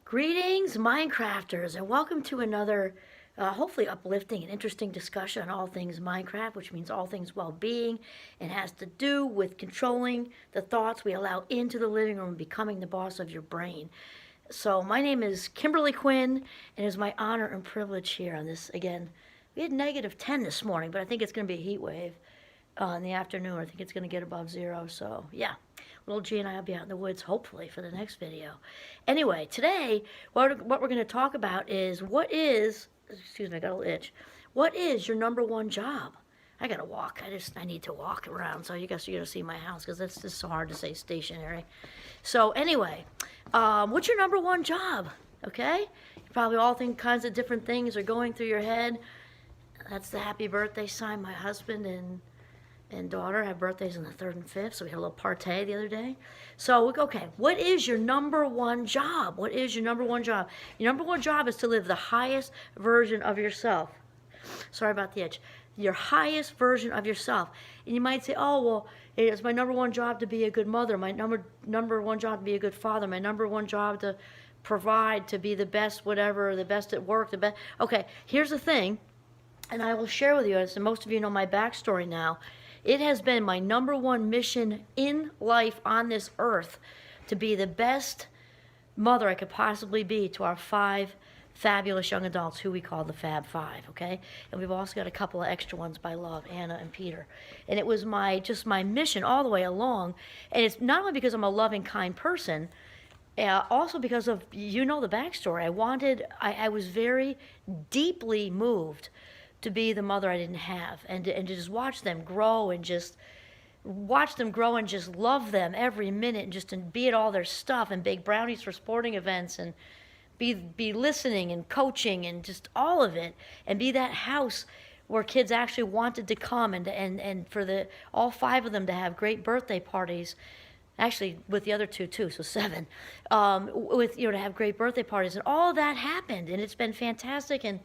Greetings, Minecrafters, and welcome to another hopefully uplifting and interesting discussion on all things Minecraft, which means all things well-being, and has to do with controlling the thoughts we allow into the living room and becoming the boss of your brain. So my name is Kimberly Quinn, and it is my honor and privilege here on this, again, we had -10 this morning, but I think it's going to be a heat wave in the afternoon. I think it's going to get above zero, so yeah. Little G and I will be out in the woods, hopefully, for the next video. Anyway, today, what we're going to talk about is excuse me, I got a little itch. What is your number one job? I got to walk. I need to walk around, so you guys are going to see my house, because it's just so hard to say stationary. So anyway, what's your number one job? Okay? You probably all think kinds of different things are going through your head. That's the happy birthday sign. My husband and daughter have birthdays on the 3rd and 5th, so we had a little party the other day. So, okay, what is your number one job? What is your number one job? Your number one job is to live the highest version of yourself. Sorry about the itch. Your highest version of yourself. And you might say, oh, well, it's my number one job to be a good mother, my number one job to be a good father, my number one job to provide, to be the best whatever, the best at work, the best. Okay, here's the thing, and I will share with you, as most of you know my backstory now. It has been my number one mission in life on this earth to be the best mother I could possibly be to our 5 fabulous young adults who we call the Fab Five, okay? And we've also got a couple of extra ones by love, Anna and Peter. And it was just my mission all the way along. And it's not only because I'm a loving, kind person, also because of, you know, the backstory. I was very deeply moved to be the mother I didn't have, and to just watch them grow and just love them every minute, and just to be at all their stuff and bake brownies for sporting events and be listening and coaching and just all of it, and be that house where kids actually wanted to come, and for all 5 of them to have great birthday parties. Actually, with the other 2 too, so 7. To have great birthday parties, and all that happened, and it's been fantastic, and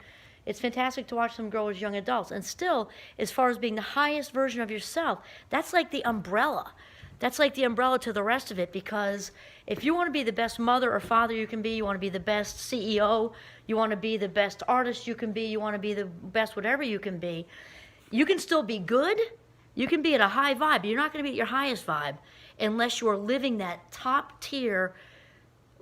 it's fantastic to watch them grow as young adults. And still, as far as being the highest version of yourself, that's like the umbrella. That's like the umbrella to the rest of it, because if you want to be the best mother or father you can be, you want to be the best CEO, you want to be the best artist you can be, you want to be the best whatever you can be, you can still be good. You can be at a high vibe. You're not going to be at your highest vibe unless you're living that top tier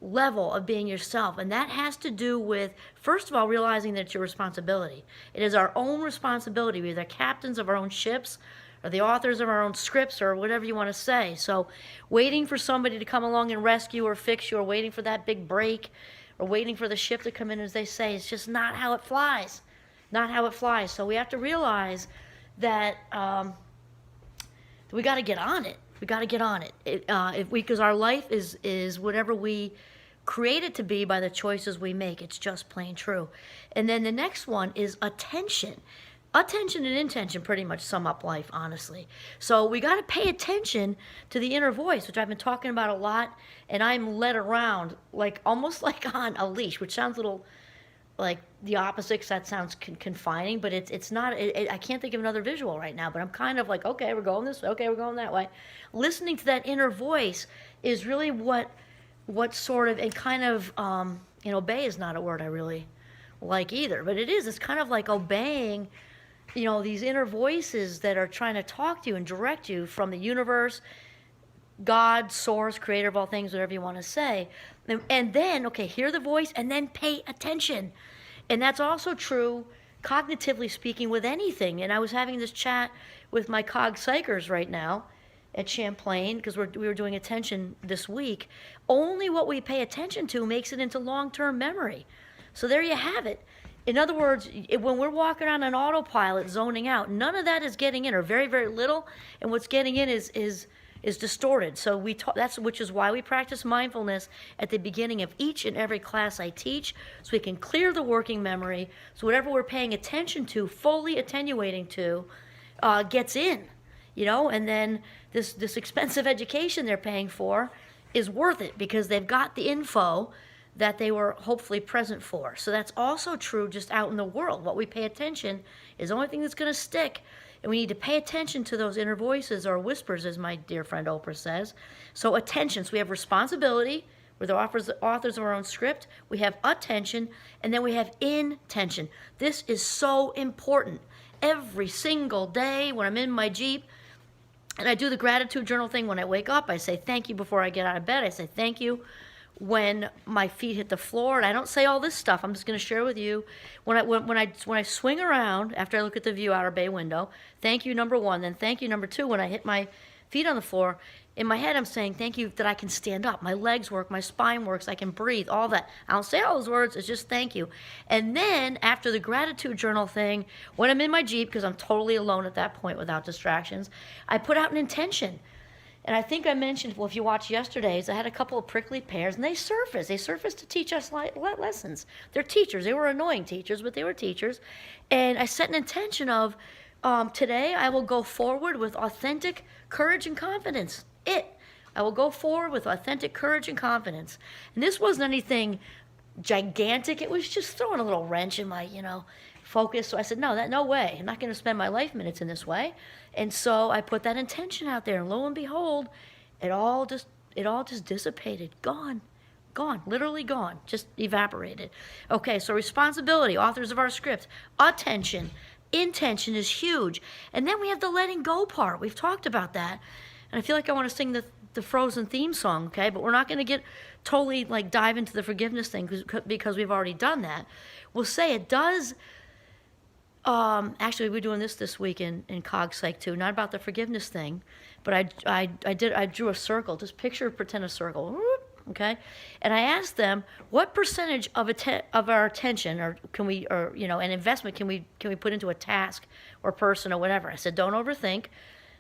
level of being yourself. And that has to do with, first of all, realizing that it's your responsibility. It is our own responsibility. We're the captains of our own ships, or the authors of our own scripts, or whatever you want to say. So waiting for somebody to come along and rescue or fix you, or waiting for that big break, or waiting for the ship to come in, as they say, it's just not how it flies. Not how it flies. So we have to realize that we got to get on it. We got to get on it. Because our life is whatever we create it to be by the choices we make. It's just plain true. And then the next one is attention. Attention and intention pretty much sum up life, honestly. So we got to pay attention to the inner voice, which I've been talking about a lot, and I'm led around almost like on a leash, which sounds a little like the opposite, because that sounds confining, but it's not. I can't think of another visual right now, but I'm kind of like, okay, we're going this way, okay, we're going that way. Listening to that inner voice is really what sort of, and kind of, obey is not a word I really like either, but it is. It's kind of like obeying, these inner voices that are trying to talk to you and direct you from the universe, God, source, creator of all things, whatever you want to say. And then, okay, hear the voice and then pay attention. And that's also true, cognitively speaking, with anything. And I was having this chat with my cog psychers right now at Champlain, because we were doing attention this week. Only what we pay attention to makes it into long-term memory. So there you have it. In other words, when we're walking on an autopilot, zoning out, none of that is getting in, or very, very little. And what's getting in is distorted. So which is why we practice mindfulness at the beginning of each and every class I teach, so we can clear the working memory, so whatever we're paying attention to, fully attenuating to, gets in, and then this expensive education they're paying for is worth it, because they've got the info that they were hopefully present for. So that's also true just out in the world. What we pay attention is the only thing that's going to stick. And we need to pay attention to those inner voices, or whispers, as my dear friend Oprah says. So attention. So we have responsibility, We're the authors of our own script. We have attention, and then we have intention. This is so important. Every single day when I'm in my Jeep, and I do the gratitude journal thing when I wake up, I say thank you before I get out of bed. I say thank you when my feet hit the floor, and I don't say all this stuff. I'm just going to share with you when I swing around after I look at the view out our bay window. Thank you, number one. Then thank you, number two. When I hit my feet on the floor, in my head I'm saying thank you that I can stand up. My legs work, my spine works, I can breathe, all that. I don't say all those words. It's just thank you. And then after the gratitude journal thing, when I'm in my Jeep, because I'm totally alone at that point without distractions, I put out an intention. And I think I mentioned, well, if you watched yesterday's, I had a couple of prickly pears, and they surfaced. They surfaced to teach us lessons. They're teachers. They were annoying teachers, but they were teachers. And I set an intention of, today I will go forward with authentic courage and confidence. I will go forward with authentic courage and confidence. And this wasn't anything gigantic. It was just throwing a little wrench in my, focus. So I said, no way. I'm not going to spend my life minutes in this way. And so I put that intention out there, and lo and behold, it all just dissipated, gone, literally gone, just evaporated. Okay, so responsibility, authors of our script, attention, intention is huge. And then we have the letting go part. We've talked about that. And I feel like I want to sing the Frozen theme song, okay? But we're not going to get totally dive into the forgiveness thing because we've already done that. We'll say it does. Actually, we're doing this week in Cog Psych too. Not about the forgiveness thing, but I drew a circle. Just pretend a circle, okay? And I asked them what percentage of our attention an investment can we put into a task or person or whatever. I said, don't overthink.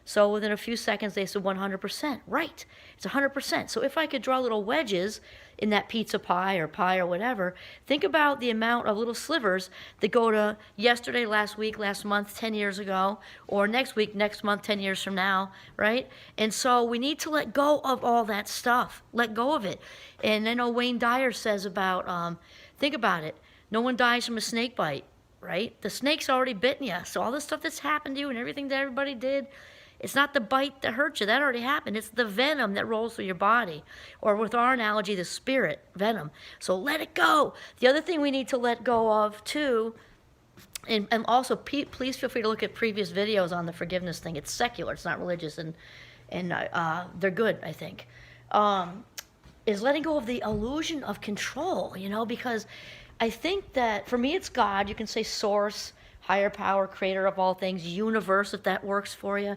So within a few seconds, they said 100%. Right, it's 100%. So if I could draw little wedges in that pizza pie or whatever, think about the amount of little slivers that go to yesterday, last week, last month, 10 years ago, or next week, next month, 10 years from now, right? And so we need to let go of all that stuff. Let go of it. And I know Wayne Dyer says about, think about it, no one dies from a snake bite, right? The snake's already bitten you. So all the stuff that's happened to you and everything that everybody did, it's not the bite that hurt you. That already happened. It's the venom that rolls through your body. Or with our analogy, the spirit, venom. So let it go. The other thing we need to let go of, too, and also please feel free to look at previous videos on the forgiveness thing. It's secular. It's not religious, and they're good, I think, is letting go of the illusion of control, because I think that, for me, it's God. You can say source, higher power, creator of all things, universe, if that works for you.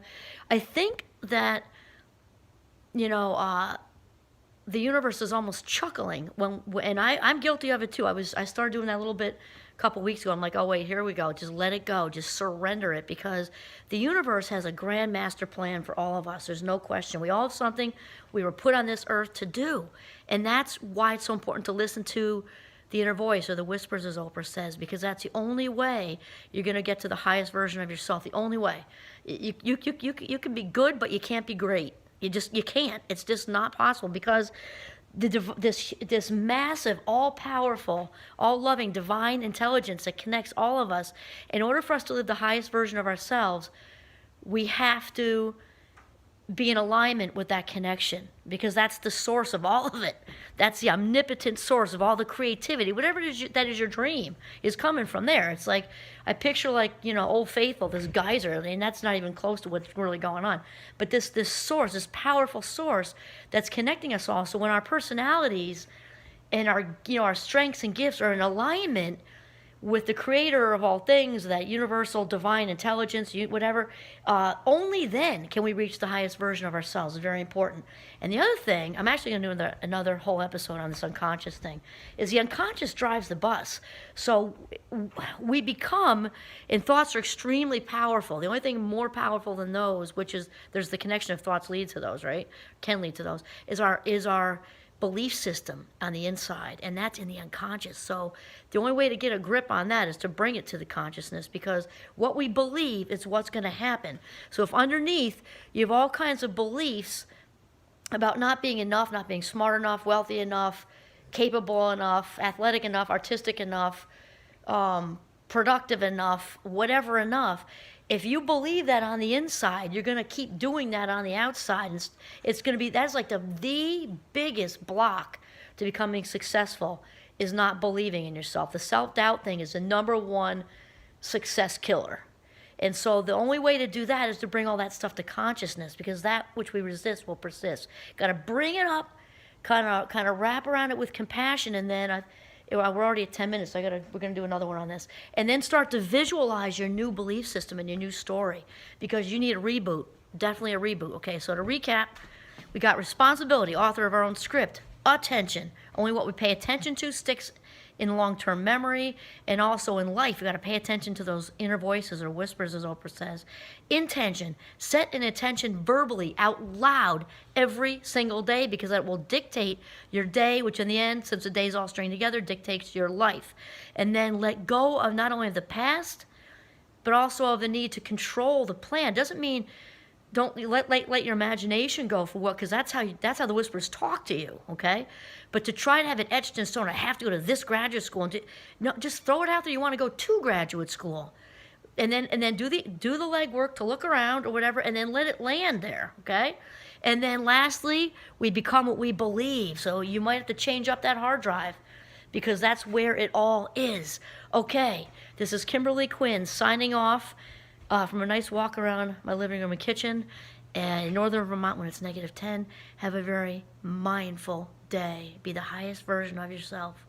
I think that, the universe is almost chuckling and I'm guilty of it too. I started doing that a little bit a couple weeks ago. I'm like, oh wait, here we go. Just let it go. Just surrender it, because the universe has a grand master plan for all of us. There's no question. We all have something we were put on this earth to do. And that's why it's so important to listen to the inner voice, or the whispers, as Oprah says, because that's the only way you're going to get to the highest version of yourself. The only way. You can be good, but you can't be great. You can't. It's just not possible, because this massive, all-powerful, all-loving, divine intelligence that connects all of us, in order for us to live the highest version of ourselves, we have to be in alignment with that connection, because that's the source of all of it. That's the omnipotent source of all the creativity. Whatever it is that is your dream is coming from there. It's like, I picture Old Faithful, this geyser, and that's not even close to what's really going on. But this source, this powerful source that's connecting us all. So when our personalities and our strengths and gifts are in alignment with the creator of all things, that universal divine intelligence, whatever, only then can we reach the highest version of ourselves. It's very important. And the other thing, I'm actually going to do another whole episode on this unconscious thing, is the unconscious drives the bus. So we become, and thoughts are extremely powerful. The only thing more powerful than those, which is, there's the connection of thoughts lead to those, right? Can lead to those, is our belief system on the inside, and that's in the unconscious. So the only way to get a grip on that is to bring it to the consciousness, because what we believe is what's going to happen. So if underneath you have all kinds of beliefs about not being enough, not being smart enough, wealthy enough, capable enough, athletic enough, artistic enough, productive enough, whatever enough, if you believe that on the inside, you're going to keep doing that on the outside. And it's going to be, that's like the biggest block to becoming successful is not believing in yourself. The self-doubt thing is the number one success killer. And so the only way to do that is to bring all that stuff to consciousness, because that which we resist will persist. Got to bring it up, kind of wrap around it with compassion, and then we're already at 10 minutes. So we're gonna do another one on this, and then start to visualize your new belief system and your new story, because you need a reboot, definitely a reboot. Okay, so to recap, we got responsibility, author of our own script, attention, only what we pay attention to sticks in long-term memory, and also in life, you got to pay attention to those inner voices or whispers, as Oprah says. Intention, set an intention verbally out loud every single day, because that will dictate your day, which in the end, since the days all string together, dictates your life. And then let go of not only the past, but also of the need to control the plan. Doesn't mean don't let your imagination go for what, because that's how the whispers talk to you, okay? But to try to have it etched in stone, I have to go to this graduate school, and no, just throw it out there. You want to go to graduate school, and then do the legwork to look around or whatever, and then let it land there, okay? And then lastly, we become what we believe. So you might have to change up that hard drive, because that's where it all is. Okay, this is Kimberly Quinn signing off from a nice walk around my living room and kitchen. And in northern Vermont, when it's -10, have a very mindful day. Be the highest version of yourself.